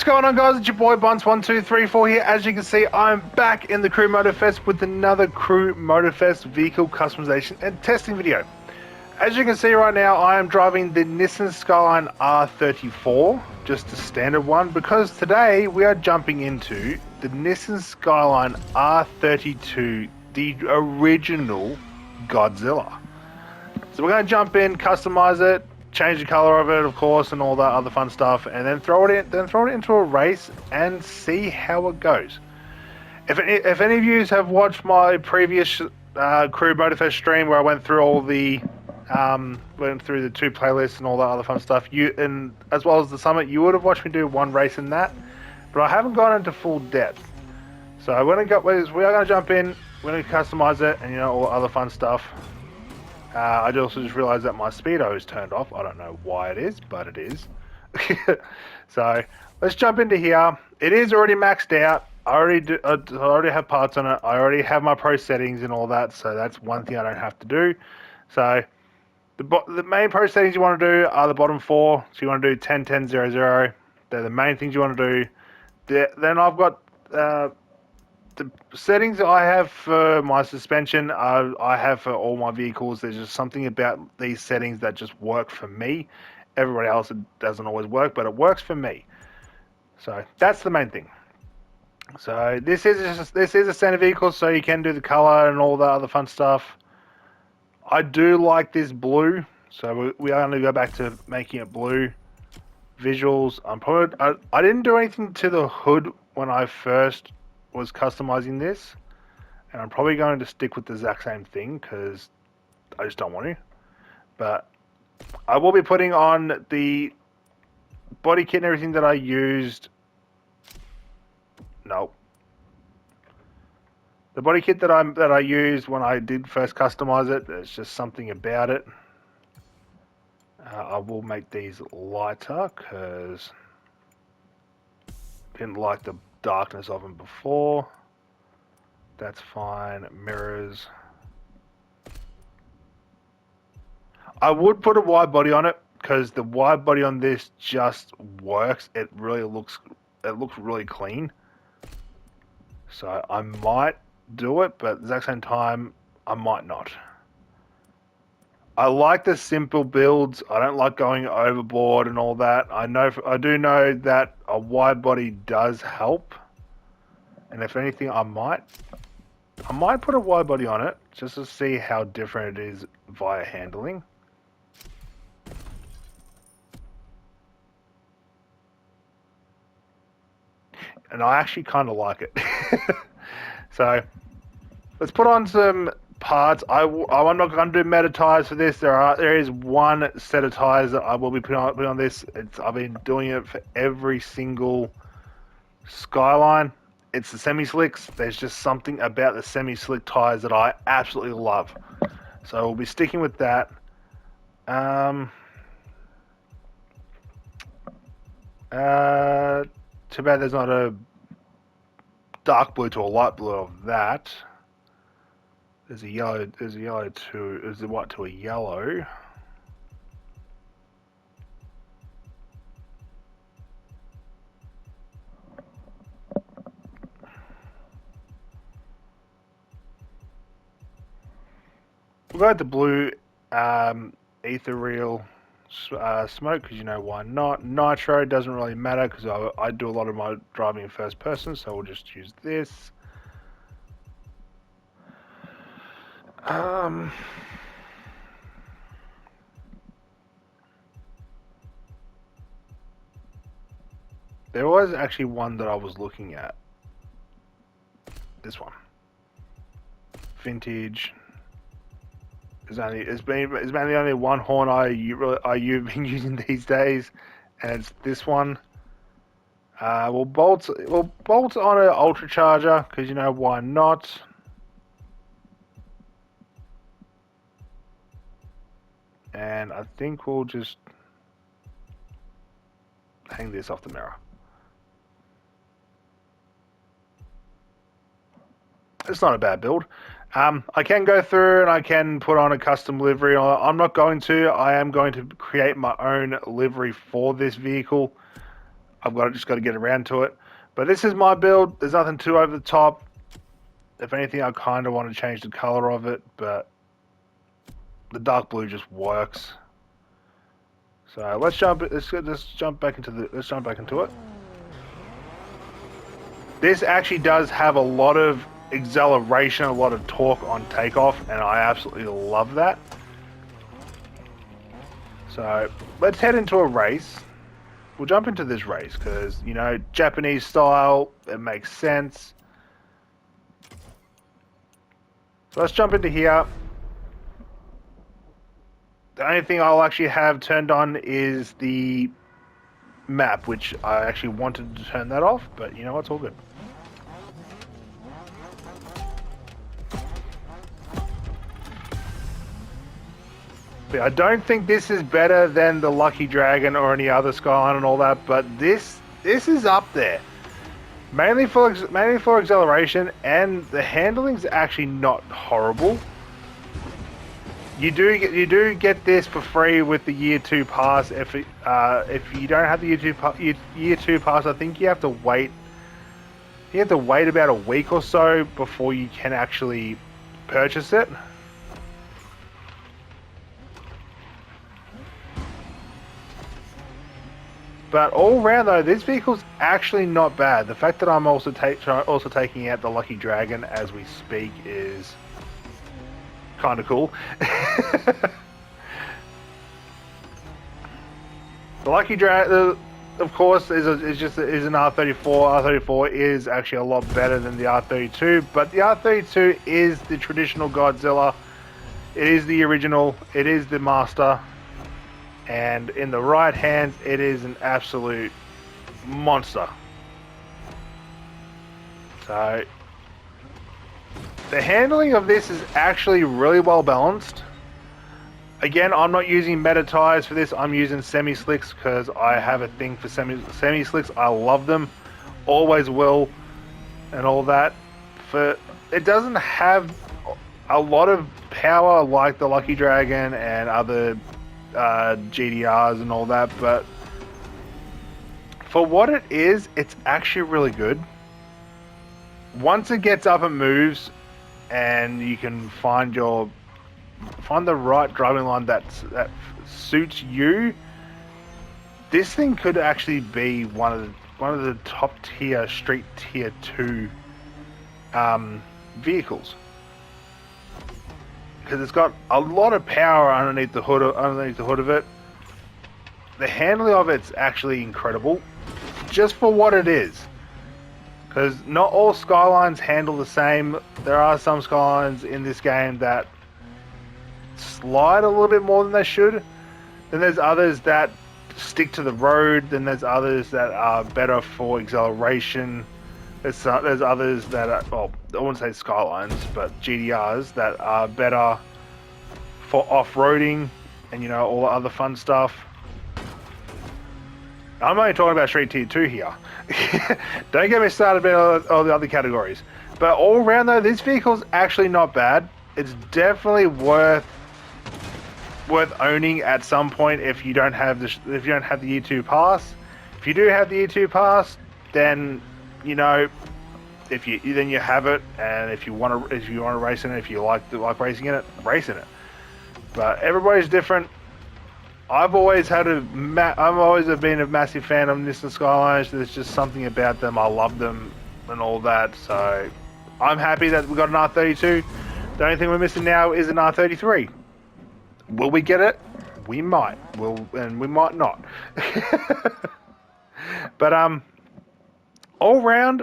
going on, guys? It's your boy Buns1234 here. As you can see, I'm back in the Crew Motorfest with another Crew Motorfest vehicle customization and testing video. As you can see right now, I am driving the Nissan Skyline R34, just a standard one, because today we are jumping into the Nissan Skyline R32, the original Godzilla. So we're going to jump in, customize it, change the color of it, of course, and all that other fun stuff, and then throw it into a race and see how it goes. If any of you have watched my previous Crew Motorfest stream where I went through all the went through the two playlists and all that other fun stuff, and as well as the summit, you would have watched me do one race in that, but I haven't gone into full depth. So we are going to jump in, we're going to customize it, and all other fun stuff. I also just realized that my speedo is turned off. I don't know why it is, but it is. So let's jump into here. It is already maxed out. I already have parts on it. I already have my pro settings and all that, so that's one thing I don't have to do. So the main pro settings you want to do are the bottom four. So you want to do 10, 10, 0, 0. They're the main things you want to do. Then I've got the settings I have for my suspension, I have for all my vehicles. There's just something about these settings that just work for me. Everybody else, it doesn't always work, but it works for me. So that's the main thing. So this is a standard vehicle, so you can do the color and all the other fun stuff. I do like this blue, so we are going to go back to making it blue. Visuals, I didn't do anything to the hood when I first was customizing this, and I'm probably going to stick with the exact same thing because I just don't want to. But I will be putting on the body kit and everything that I used. No, the body kit that I used when I did first customize it. There's just something about it. I will make these lighter because I didn't like the darkness of them before. That's fine. Mirrors. I would put a wide body on it because the wide body on this just works. It looks really clean. So I might do it, but at the exact same time, I might not. I like the simple builds. I don't like going overboard and all that. I do know that a wide body does help. And if anything, I might put a wide body on it just to see how different it is via handling. And I actually kind of like it. So let's put on some parts. I'm not going to do meta tires for this. There is one set of tires that I will be putting on this. I've been doing it for every single Skyline. It's the semi-slicks. There's just something about the semi-slick tires that I absolutely love. So we'll be sticking with that. Too bad there's not a dark blue to a light blue of that. There's a white to a yellow. We'll go with the blue ethereal smoke because why not. Nitro doesn't really matter because I do a lot of my driving in first person, so we'll just use this. There was actually one that I was looking at. This one. Vintage. It's mainly only one horn you've been using these days, and it's this one. We'll bolt on an ultra charger because why not. And I think we'll just hang this off the mirror. It's not a bad build. I can go through and I can put on a custom livery. I'm not going to. I am going to create my own livery for this vehicle. just got to get around to it. But this is my build. There's nothing too over the top. If anything, I kind of want to change the color of it, but the dark blue just works. So let's jump back into it. This actually does have a lot of acceleration, a lot of torque on takeoff, and I absolutely love that. So let's head into a race. We'll jump into this race because, you know, Japanese style, it makes sense. So let's jump into here. The only thing I'll actually have turned on is the map, which I actually wanted to turn that off, but you know, it's all good. But I don't think this is better than the Lucky Dragon or any other Skyline and all that, but this is up there. Mainly for acceleration, and the handling's actually not horrible. You do get this for free with the year 2 pass. If you don't have the year 2 pass, I think you have to wait. You have to wait about a week or so before you can actually purchase it. But all round though, this vehicle's actually not bad. The fact that I'm also taking out the Lucky Dragon as we speak is kind of cool. The Lucky Dragon, of course, is an R34. R34 is actually a lot better than the R32, but the R32 is the traditional Godzilla. It is the original. It is the master. And in the right hands, it is an absolute monster. So the handling of this is actually really well balanced. Again, I'm not using meta tires for this. I'm using semi-slicks because I have a thing for semi-slicks. I love them, always will, and all that. It doesn't have a lot of power like the Lucky Dragon and other GDRs and all that, but for what it is, it's actually really good. Once it gets up and moves, and you can find the right driving line that suits you, this thing could actually be one of the top tier street tier 2 vehicles. Because it's got a lot of power underneath the hood of it. The handling of it's actually incredible, just for what it is. Because not all Skylines handle the same. There are some Skylines in this game that slide a little bit more than they should. Then there's others that stick to the road. Then there's others that are better for acceleration. There's others that are, well, I wouldn't say Skylines, but GDRs that are better for off-roading and, you know, all the other fun stuff. I'm only talking about Street Tier 2 here. Don't get me started about all the other categories. But all around though, this vehicle's actually not bad. It's definitely worth owning at some point if you don't have the year 2 pass. If you do have the year 2 pass, then, you know, then you have it, and if you want to race in it, if you like racing in it, race in it. But everybody's different. I've always been a massive fan of Nissan Skylines. There's just something about them. I love them and all that. So I'm happy that we got an R32. The only thing we're missing now is an R33. Will we get it? We might. And we might not. But all round,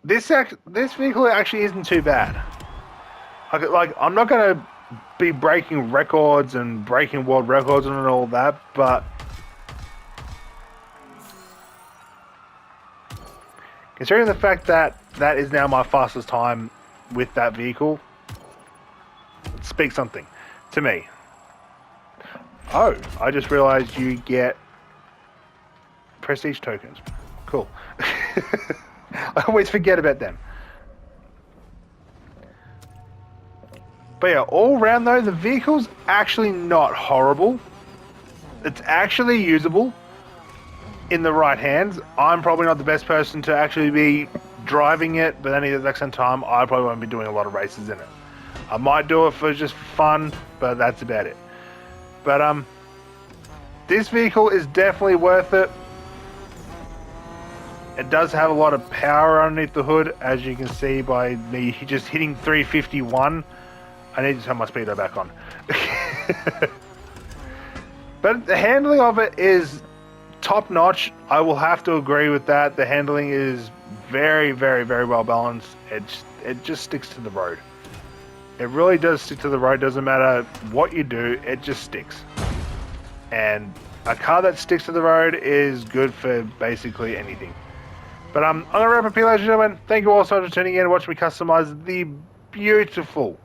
this vehicle actually isn't too bad. Like I'm not gonna be breaking records and breaking world records and all that, but considering the fact that that is now my fastest time with that vehicle, it speaks something to me. Oh, I just realized you get prestige tokens. Cool. I always forget about them. But yeah, all round though, the vehicle's actually not horrible. It's actually usable. in the right hands. I'm probably not the best person to actually be driving it, but then at the exact same time, I probably won't be doing a lot of races in it. I might do it for just fun, but that's about it. But this vehicle is definitely worth it. It does have a lot of power underneath the hood, as you can see by me just hitting 351. I need to turn my speedo back on. But the handling of it is top notch. I will have to agree with that. The handling is very, very, very well balanced. It just sticks to the road. It really does stick to the road. Doesn't matter what you do, it just sticks. And a car that sticks to the road is good for basically anything. But I'm going to wrap up here, ladies and gentlemen. Thank you all so much for tuning in and watching me customize the beautiful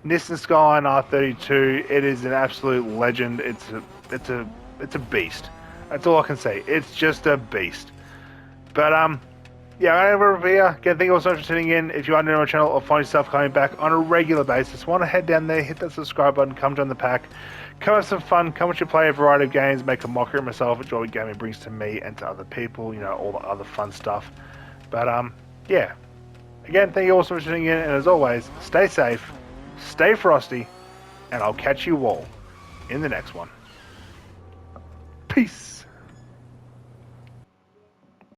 Nissan Skyline R32. It is an absolute legend. It's a beast. That's all I can say. It's just a beast. But yeah, I'm over here. Again, thank you all so much for tuning in. If you are new to my channel or find yourself coming back on a regular basis, want to head down there, hit that subscribe button, come join the pack, come have some fun, come watch you play a variety of games, make a mockery of myself, enjoy what gaming brings to me and to other people, you know, all the other fun stuff. But yeah. Again, thank you all so much for tuning in, and as always, stay safe, stay frosty, and I'll catch you all in the next one. Peace.